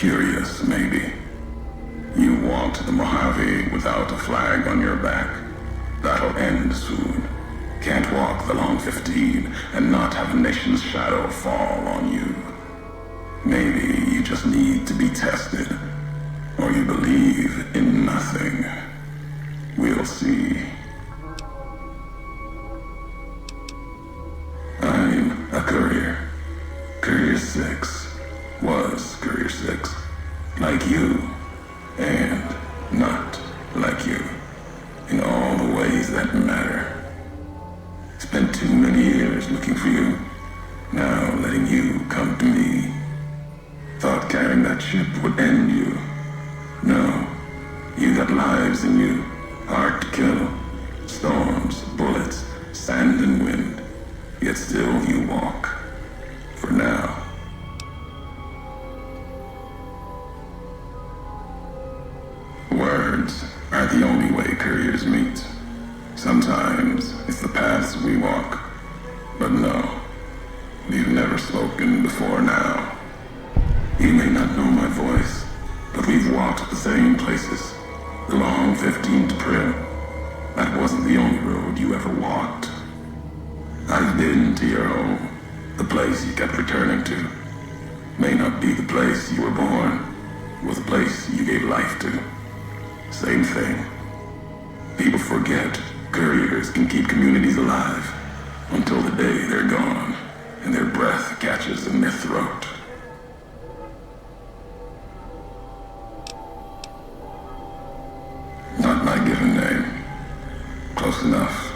Curious, maybe. You want the Mojave without a flag on your back. That'll end soon. Can't walk the long 15 and not have a nation's shadow fall on you. Maybe you just need to be tested, or you believe in nothing. We'll see. I'm a courier. Courier 6 was Courier 6. Like you, and not like you. In all the ways that matter. Spent too many years looking for you. Now letting you come to me. Thought carrying that ship would end you. No. You got lives in you. Hard to kill. Storms, bullets, sand and wind. Yet still you walk. For now. Words are the only way couriers meet. Sometimes it's the paths we walk. But no, we've never spoken before now. You may not know my voice, but we've walked the same places. The long 15 to Prim. That wasn't the only road you ever walked. I've been to your home, the place you kept returning to. May not be the place you were born, was the place you gave life to. Same thing. People forget couriers can keep communities alive until the day they're gone and their breath catches in their throat. Not my given name. Close enough.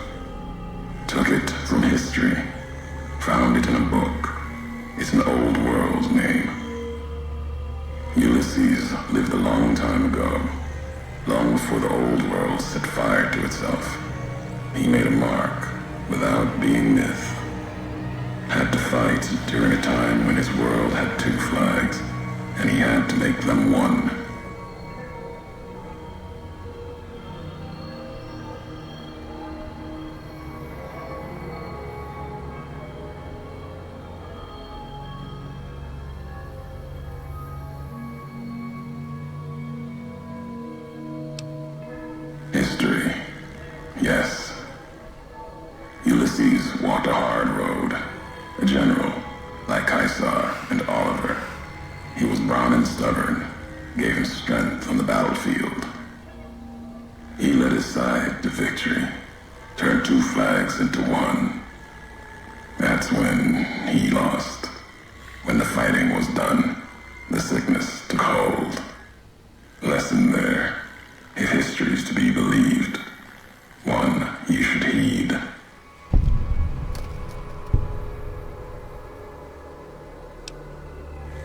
Took it from history. Found it in a book. It's an old world name. Ulysses lived a long time ago. Long before the old world set fire to itself. He made a mark without being myth. Had to fight during a time when his world had 2 flags, and he had to make them one. History. Yes. Ulysses walked a hard road. A general, like Caesar and Oliver. He was brown and stubborn, gave him strength on the battlefield. He led his side to victory, turned 2 flags into one. That's when he lost. When the fighting was done, the sickness took hold. Lesson there. If history's to be believed, one you should heed.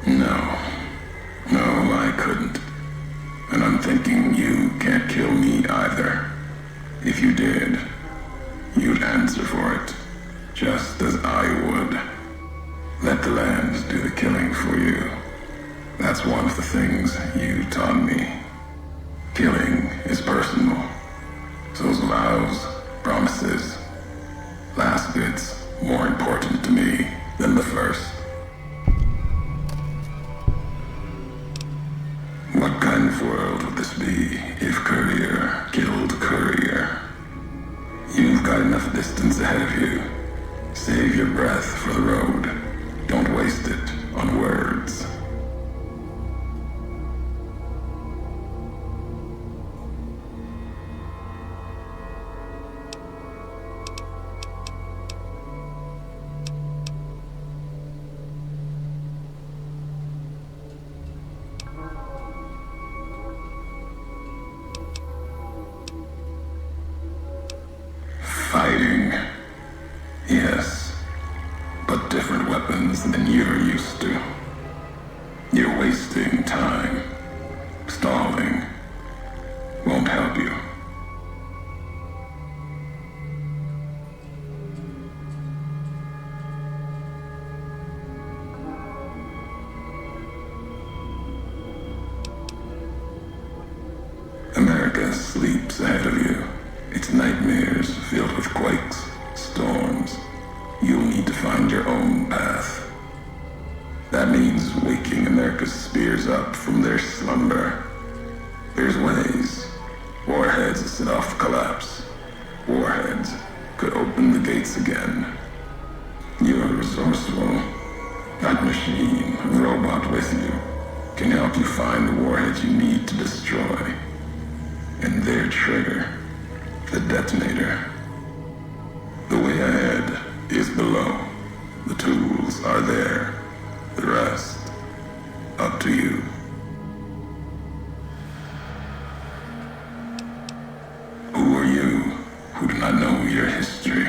No, I couldn't. And I'm thinking you can't kill me either. If you did, you'd answer for it, just as I would. Let the lands do the killing for you. That's one of the things you taught me. Killing is personal. So's vows, promises. Last bit's more important to me than the first. What kind of world would this be if courier killed courier? You've got enough distance ahead of you. Save your breath for the road. Don't waste it on words. Fighting. Yes. But different weapons than you're used to. You're wasting time. Stalling. Won't help you. America sleeps ahead of you. Its nightmares filled with quakes, storms. You'll need to find your own path. That means waking America's spears up from their slumber. There's ways. Warheads set off collapse. Warheads could open the gates again. You're resourceful. That machine, robot with you, can help you find the warheads you need to destroy. And their trigger, the detonator. The way ahead is below. The tools are there. The rest, up to you. Who are you who do not know your history?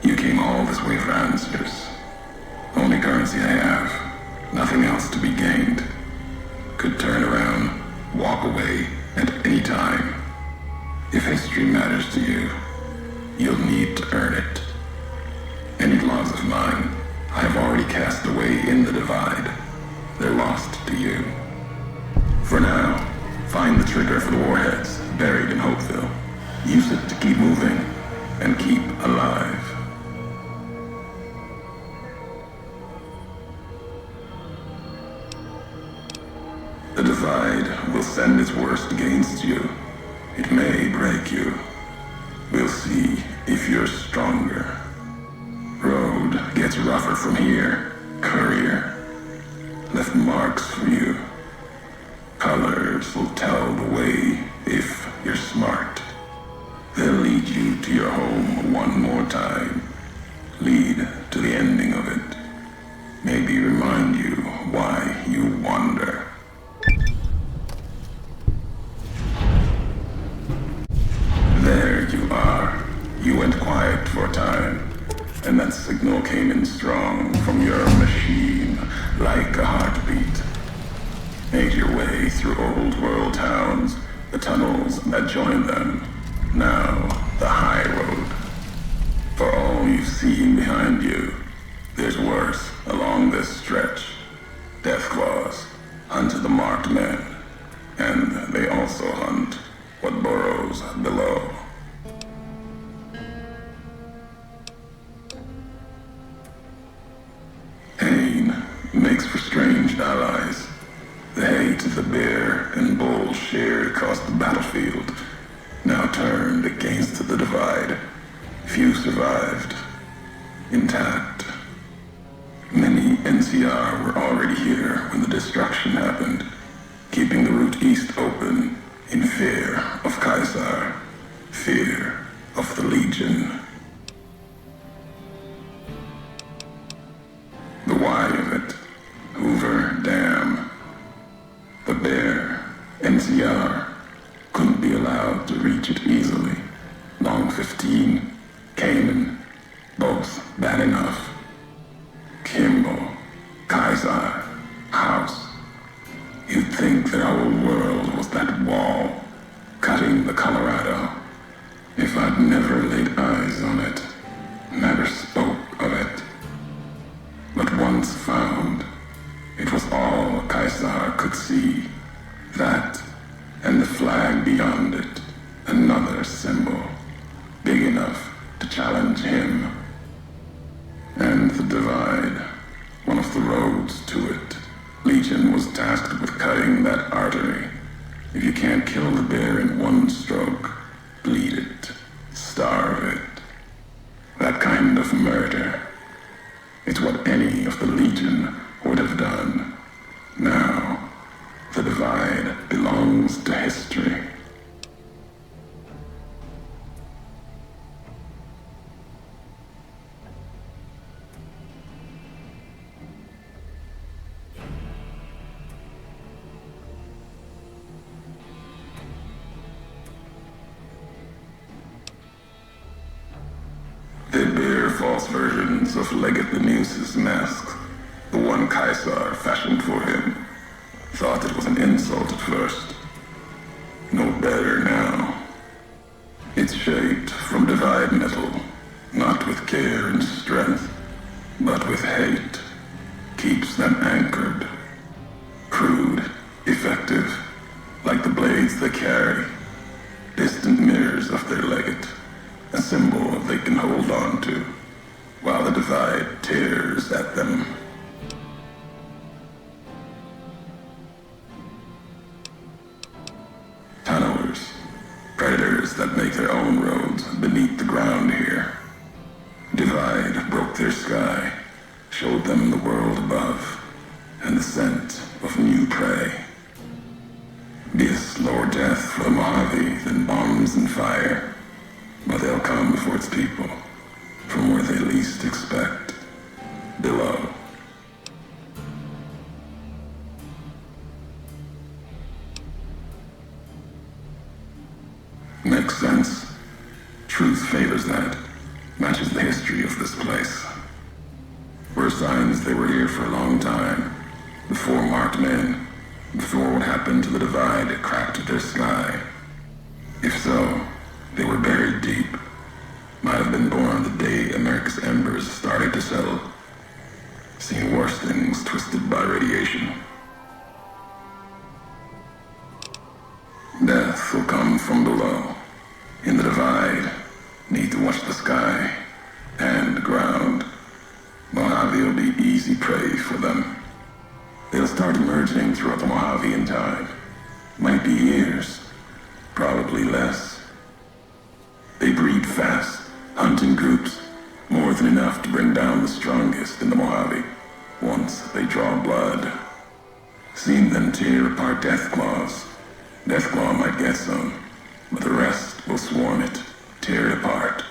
You came all this way for answers. Only currency I have, nothing else to be gained. Could turn around, walk away at any time. If history matters to you, you'll need to earn it. Any laws of mine, I have already cast away in the divide. They're lost to you. For now, find the trigger for the warheads buried in Hopeville. Use it to keep moving and keep alive. The divide will send its worst against you. It may break you. We'll see if you're stronger. Road gets rougher from here. Courier left marks for you. Colors will tell the way if you're smart. They'll lead you to your home one more time. Lead to the ending of it. Maybe remind you why you wander. There you are. You went quiet for a time, and that signal came in strong from your machine, like a heartbeat. Made your way through old world towns, the tunnels that join them. Now, the high road. For all you've seen behind you, there's worse along this stretch. Death claws hunt the marked men, and they also hunt what burrows below. Pain makes for strange allies. The hate the bear and bull shared across the battlefield now turned against the divide. Few survived, intact. Many NCR were already here when the destruction happened, keeping the route east open in fear of Caesar, fear of the Legion. The why of it, Hoover Dam. The bear, NCR, couldn't be allowed to reach it easily. Long 15, Cayman, both bad enough. Kimball, Kaiser, House. You'd think that our world was that wall, cutting the Colorado. If I'd never laid eyes on it, never spoke of it. But once found, it was all Kaiser could see. That, and the flag beyond it, another symbol, big enough to challenge him. And the divide, one of the roads to it. Legion was tasked with cutting that artery. If you can't kill the bear in one stroke, bleed it, starve it. That kind of murder. It's what any of the Legion would have done. Now, the divide belongs to history. They bear false versions of Legate Lemus's mask, the one Caesar fashioned for him. Thought it was an insult at first. No better now. It's shaped from divide metal, not with care and strength, but with hate. Keeps them anchored. Crude, effective, like the blades they carry. Distant mirrors of their legate. A symbol they can hold on to, while the divide tears at them. their own roads beneath the ground here. Divide broke their sky, showed them the world above, and the scent of new prey. Be a slower death for the Mojave than bombs and fire, but they'll come for its people, from where they least expect, below. Makes sense. Truth favors that. Matches the history of this place. Were signs they were here for a long time, before marked men, before what happened to the divide cracked their sky. If so, they were buried deep. Might have been born the day America's embers started to settle. Seen worse things twisted by radiation. Death will come from below. In the divide, need to watch the sky and the ground. Mojave will be easy prey for them. They'll start emerging throughout the Mojave in time. Might be years, probably less. They breed fast, hunt in groups, more than enough to bring down the strongest in the Mojave, once they draw blood. Seen them tear apart Deathclaws. Deathclaw might get some, but the rest will swarm it, tear it apart,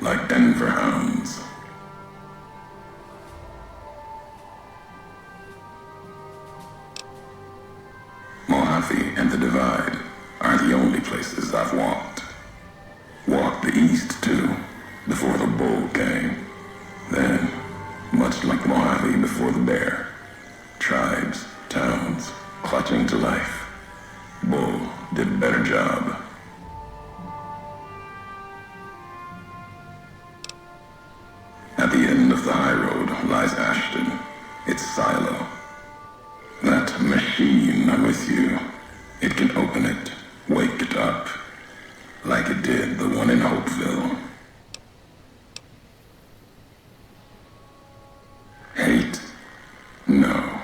like Denver hounds. Mojave and the Divide are the only places I've walked. Walked the east, too, before the bull came. Then, much like the Mojave before the bear, tribes, towns, clutching to life. Bull did a better job. At the end of the high road lies Ashton, its silo. That machine I'm with you, it can open it, wake it up, like it did the one in Hopeville. Hate? No.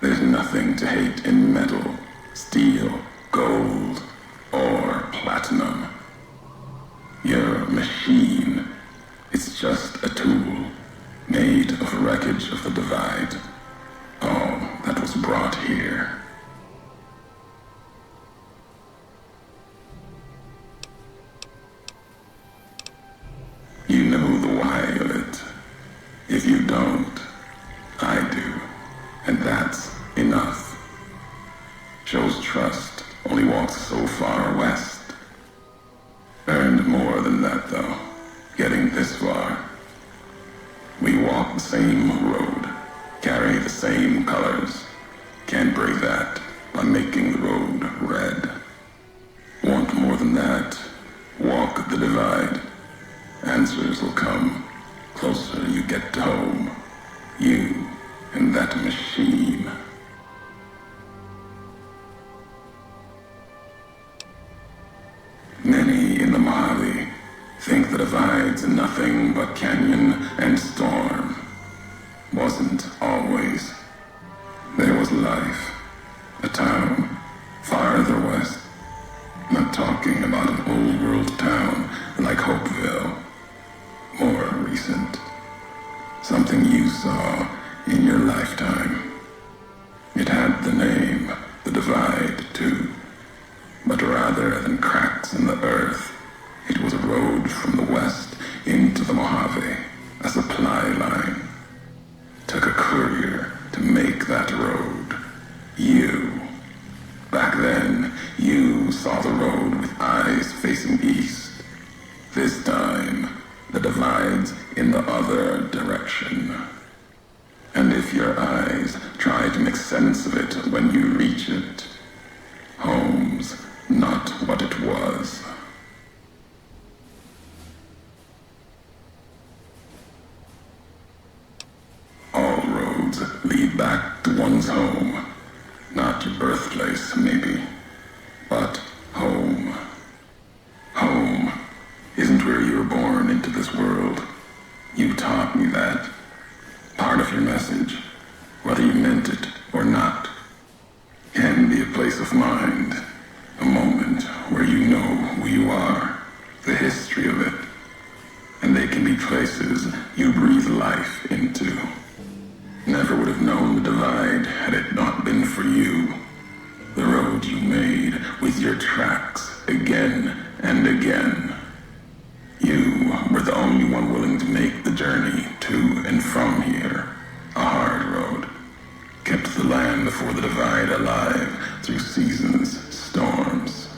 There's nothing to hate in metal, steel, gold, or platinum. You're a machine. It's just a tool, made of wreckage of the divide. All that was brought here. You know the why of it. If you don't, I do. And that's enough. Shows trust, only walks so far west. Earned more than that, though, getting this far. We walk the same road, carry the same colors. Can't break that by making the road red. Want more than that? Walk the divide. Answers will come closer you get to home. You and that machine. Many in the Mojave think the divide's nothing but canyon and storm. Wasn't always. There was life, a town farther west. Not talking about an old world town like Hopeville. More recent. Something you saw in your lifetime. It had the name, the divide, too. But rather than cracks in the earth, it was a road from the west into the Mojave, a supply line. Took a courier to make that road. You. Back then, you saw the road with eyes facing east. This time, the divide's in the other direction. And if your eyes try to make sense of it when you reach it, home's not what it was. All roads lead back to one's home. Not your birthplace, maybe, but home. Home isn't where you were born into this world. You taught me that. Part of your message, whether you meant it or not, can be a place of mind, a moment where you know who you are, the your tracks again and again. You were the only one willing to make the journey to and from here. A hard road. Kept the land before the divide alive through seasons, storms.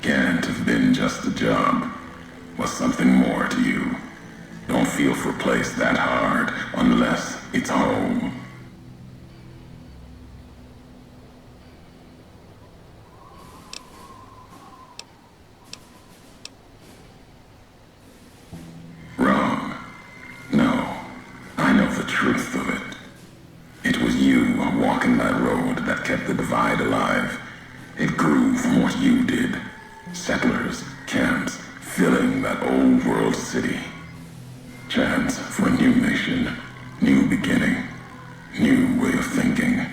Can't have been just a job. Was something more to you. Don't feel for a place that hard unless it's home. Wrong. No, I know the truth of it. It was you walking that road that kept the divide alive. It grew from what you did. Settlers, camps, filling that old world city. Chance for a new nation, new beginning, new way of thinking.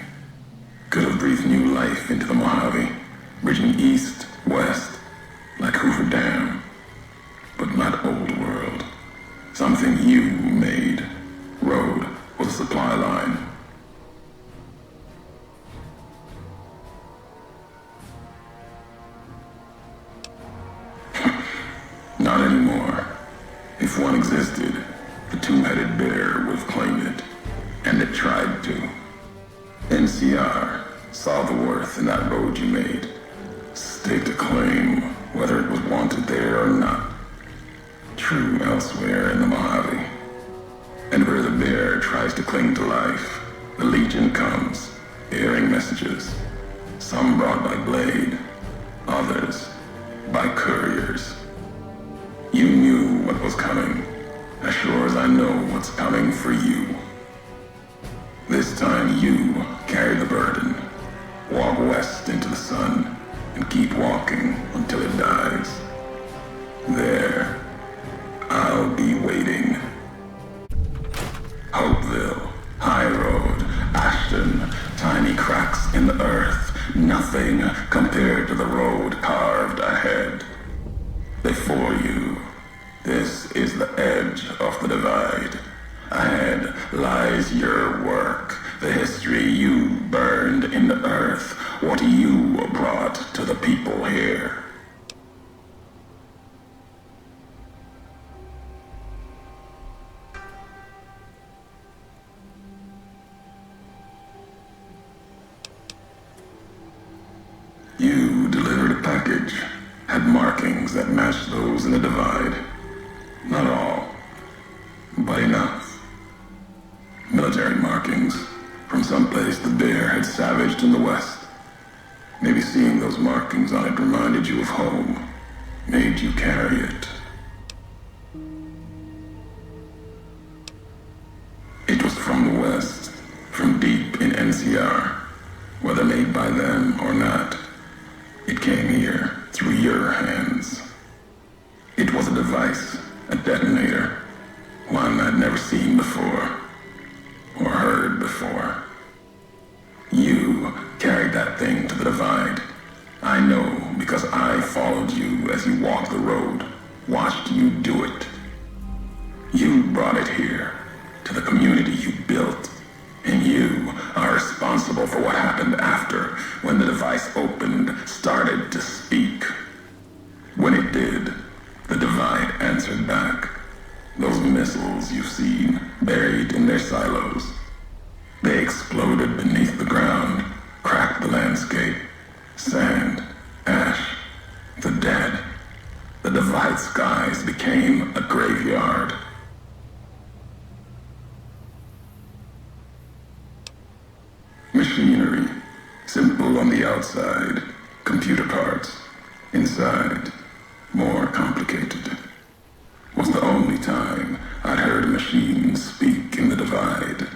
Could have breathed new life into the Mojave, bridging east, west, like Hoover Dam. But not old world. Something you made. Road was a supply line. Not anymore. If one existed, the two-headed bear would have claimed it, and it tried to. NCR saw the worth in that road you made. Staked a claim, whether it was wanted there or not. True elsewhere in the Mojave. And where the bear tries to cling to life, the Legion comes, bearing messages. Some brought by blade, others by couriers. You knew what was coming, as sure as I know what's coming for you. This time you carry the burden. Walk west into the sun, and keep walking until it dies. There, I'll be waiting. Hopeville, High Road, Ashton, tiny cracks in the earth, nothing compared to the road carved ahead. Before you, this is the edge of the divide. Ahead lies your work, the history you burned in the earth, what you brought to the people here. You delivered a package, had markings that matched those in the divide. Not all, but enough. Military markings from someplace the bear had savaged in the west. Maybe seeing those markings on it reminded you of home, made you carry it. It was from the west, from deep in NCR, whether made by them or not. It came here through your hands. It was a device, a detonator, one I'd never seen before, or heard before. You carried that thing to the divide. I know because I followed you as you walked the road, watched you do it. You brought it here, to the community you built, and you are responsible for what happened after, when the device opened, started to speak. When it did, the divide answered back. Those missiles you've seen, buried in their silos. They exploded beneath the ground, cracked the landscape. Sand, ash, the dead. The divide skies became a graveyard. Machinery, simple on the outside, computer parts. Inside, more complicated. Was the only time I'd heard a machine speak in the divide.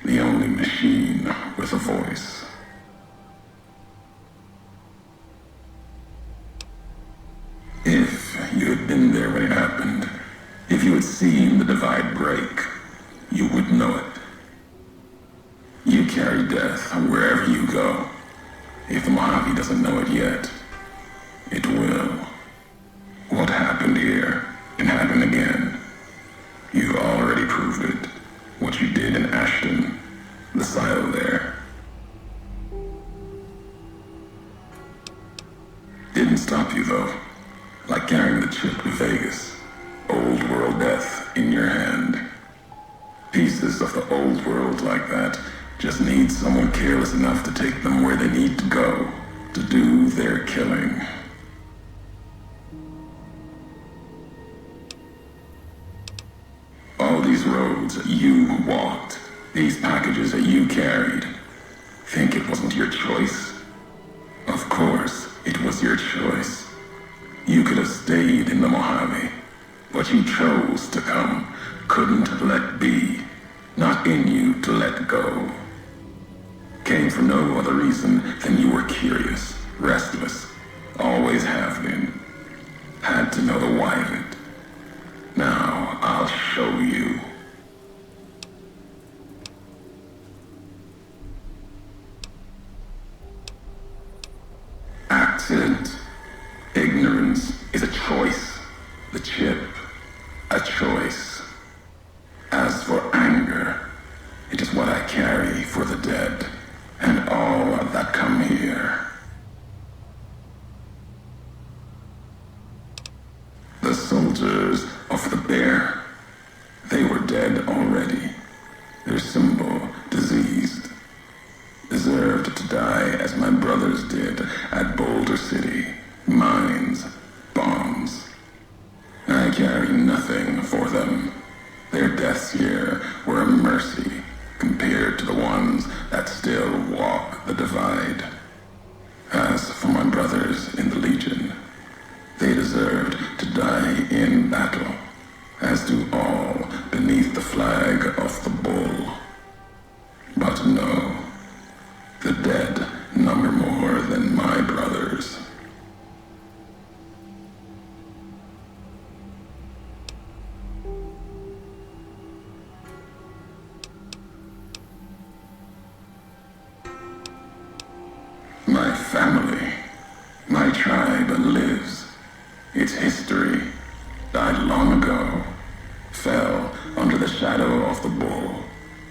The only machine with a voice. If you had been there when it happened, if you had seen the divide break, you would know it. You carry death wherever you go. If the Mojave doesn't know it yet, it will. What happened here can happen again. You already proved it. What you did in Ashton, the silo there. can stop you, though. Like carrying the chip to Vegas. Old world death in your hand. Pieces of the old world like that just need someone careless enough to take them where they need to go to do their killing. All these roads that you walked, these packages that you carried, think it wasn't your choice? Of course, it was your choice. You could have stayed in the Mojave, but you chose to come, couldn't let be, not in you to let go. Came for no other reason than you were curious, restless, always have been. Had to know the why of it. Now I'll show you. Accident. Ignorance is a choice. The chip, a choice. As for anger, it is what I carry for the dead and all that come here. The soldiers of the bear, they were dead already. Their symbol diseased. Deserved to die as my brothers did at Boulder City. Mines, bombs. I carry nothing for them. Their deaths here were a mercy compared to the ones that still walk the divide. As for my brothers in the Legion, they deserved to die in battle, as do all beneath the flag of the bull. But no, the dead number more than my brothers. My family, my tribe lives. Its history died long ago, fell under the shadow of the bull,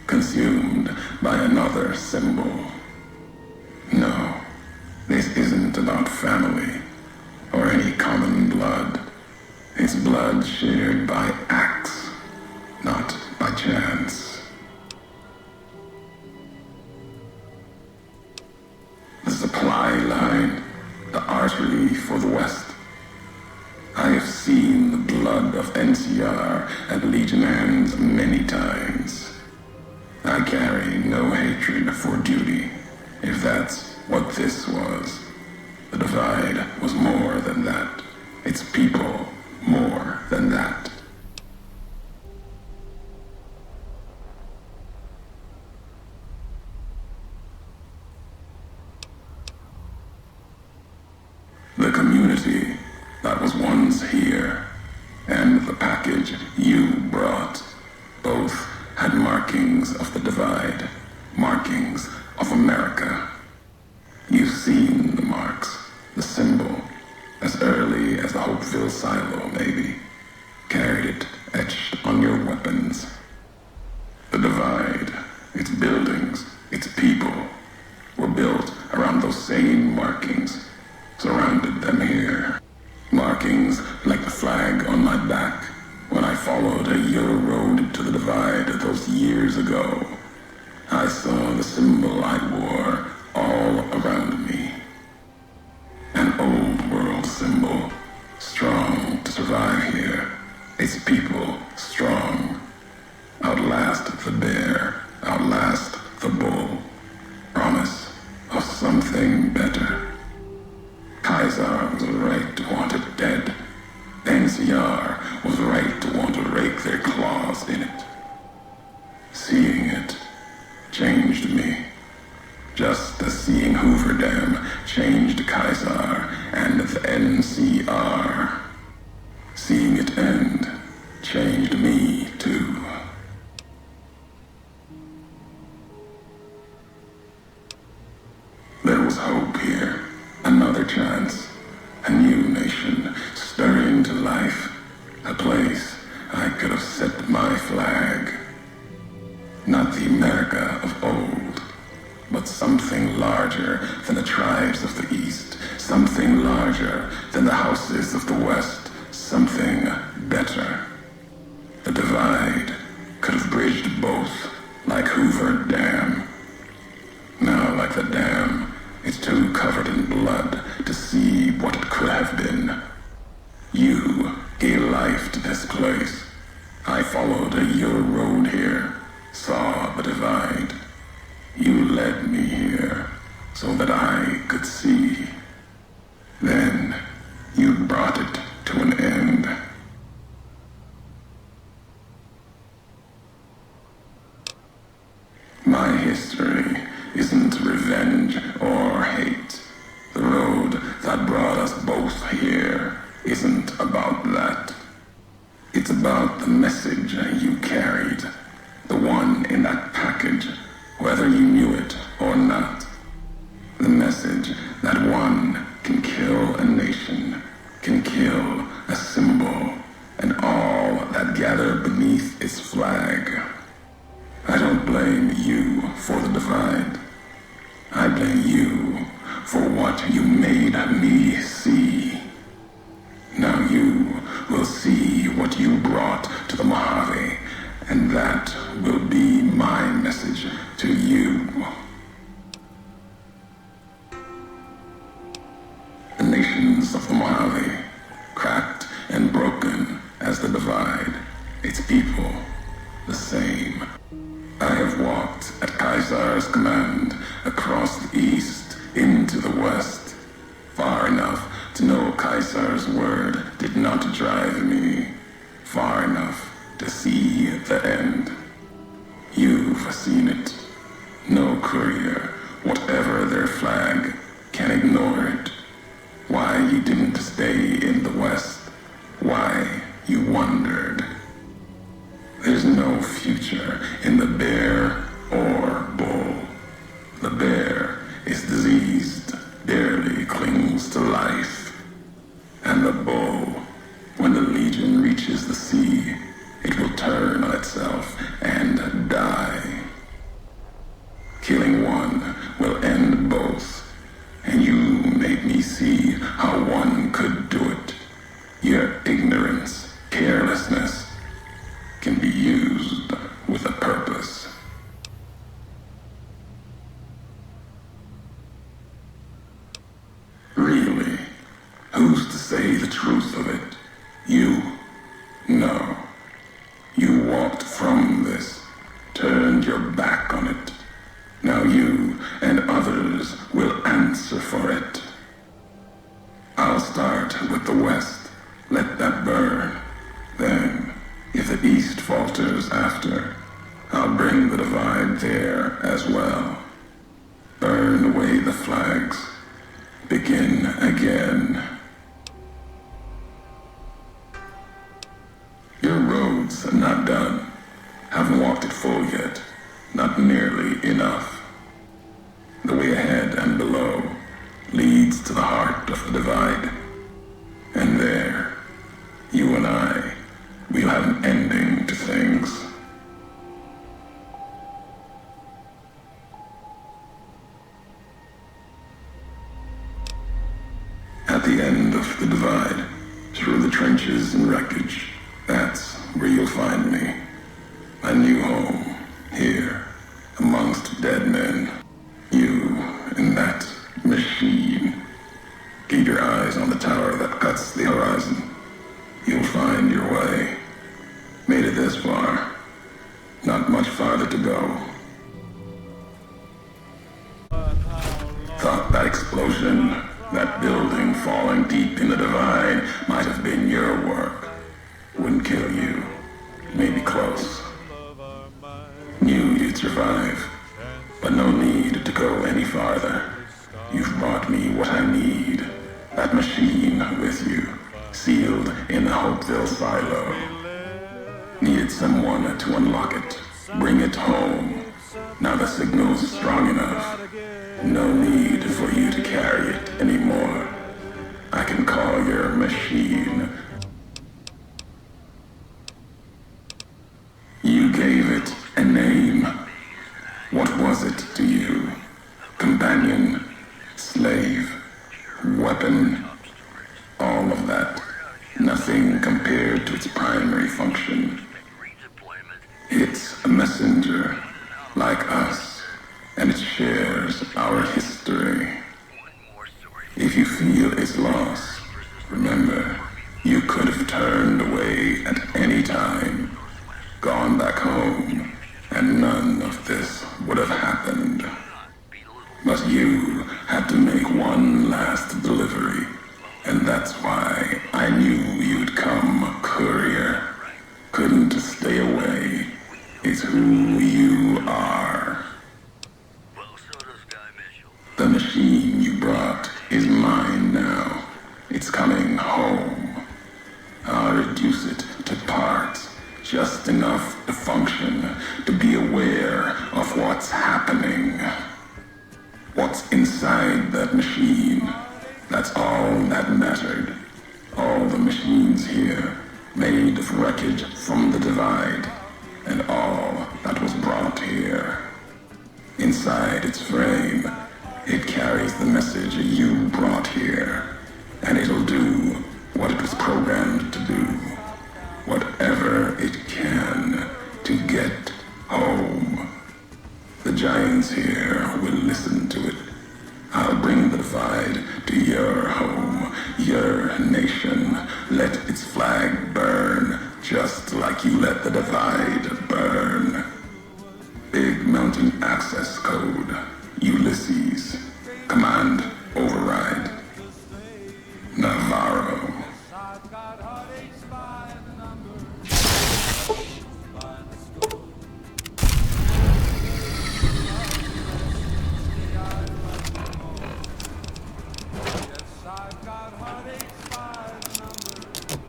consumed by another symbol. No, this isn't about family or any common blood. It's blood shared by acts, not by chance. The supply line, the artery for the West. I have seen the blood of NCR at Legion hands many times. I carry no hatred for duty, if that's what this was. The divide was more than that. Its people more than that. The community that was once here, and the package you brought, both had markings of the divide, markings of America. You've seen the marks, the symbol, as early as the Hopeville silo, maybe. Carried it etched on your weapons. The divide, its buildings, its people, were built around those same markings, surrounded them here. Markings like the flag on my back when I followed a Euro road to the divide those years ago. I saw the symbol I wore all around me. An old world symbol, strong to survive here. Its people strong. Outlast the bear, outlast the bull. Promise of something better. Kaiser was right to want it dead. NCR was right to want to rake their claws in it. Seeing it changed me. Just as seeing Hoover Dam changed Kaiser and the NCR. Seeing it end changed me too. There was hope here. Another chance, a new nation stirring to life, a place I could have set my flag. Not the America of old, but something larger than the tribes of the East, something larger than the houses of the West something better. The divide could have bridged both like Hoover Dam. Now, like the dam, it's too covered in blood to see what it could have been. You gave life to this place. I followed your road here, saw the divide. You led me here so that I could see. Then you brought it to an end. My history isn't revenge or hate. The road that brought us both here isn't about that. It's about the message you carried, the one in that package, whether you knew it or not. The message that one can kill a nation, can kill a symbol, and all that gather beneath its flag. I don't blame you for the divide. I blame you for what you made me see. Now you will see what you brought to the Mojave, and that will be my message to you. The nations of the Mojave, cracked and broken as the divide, its people the same. I have walked at Caesar's command across the east into the west, far enough to know Caesar's word did not drive me, far enough to see the end. You've seen it. No courier, whatever their flag, can ignore it. Why you didn't stay in the west, why you wondered. There's no future in the bear or bull. The bear is diseased, barely clings to life. And the bull, when the legion reaches the sea, it will turn on itself and die. Killing one will end both, and you made me see how one could do it. Your ignorance, carelessness, can be used with a purpose. Really, who's to say the truth of it? You? No. You walked from this, turned your back on it. Now you and others will answer for it. I'll start with the West. Let that burn. Then, if the East falters after, I'll bring the divide there as well. Burn away the flags. Begin again. Your road's not done. Haven't walked it full yet. Not nearly enough. The way ahead and below leads to the heart of the divide. And there, you and I, we'll have an ending to things. At the end of the divide, through the trenches and wreckage, that's where you'll find me. My new home, here, amongst dead men. You and that machine. Keep your eyes on the tower that cuts the horizon. You'll find your way. Made it this far. Not much farther to go. Thought that explosion, that building falling deep in the divide, might have been your work. Wouldn't kill you. Maybe close. Knew you'd survive. But no need to go any farther. You've brought me what I need. That machine with you, sealed in the Hopeville silo. Needed someone to unlock it, bring it home. Now the signal's strong enough. No need for you to carry it anymore. I can call your machine. You gave it a name. What was it to you? Companion, slave, weapon, all information. It's a messenger, like us, and it shares our history. If you feel its loss, remember, you could have turned away at any time, gone back home, and none of this would have happened. But you had to make one last delivery, and that's why I knew you'd come, courier. Couldn't stay away. It's who you are. The machine you brought is mine now. It's coming home. I'll reduce it to parts, just enough to function, to be aware of what's happening. What's inside that machine, that's all that mattered. All the machines here, made of wreckage from the divide, and all that was brought here. Inside its frame, it carries the message you brought here, and it'll do what it was programmed to do. Whatever it can to get home. The giants here will listen to it. I'll bring the divide to your home, your nation. Let its flag burn, just like you let the divide burn. Big Mountain Access Code, Ulysses. Command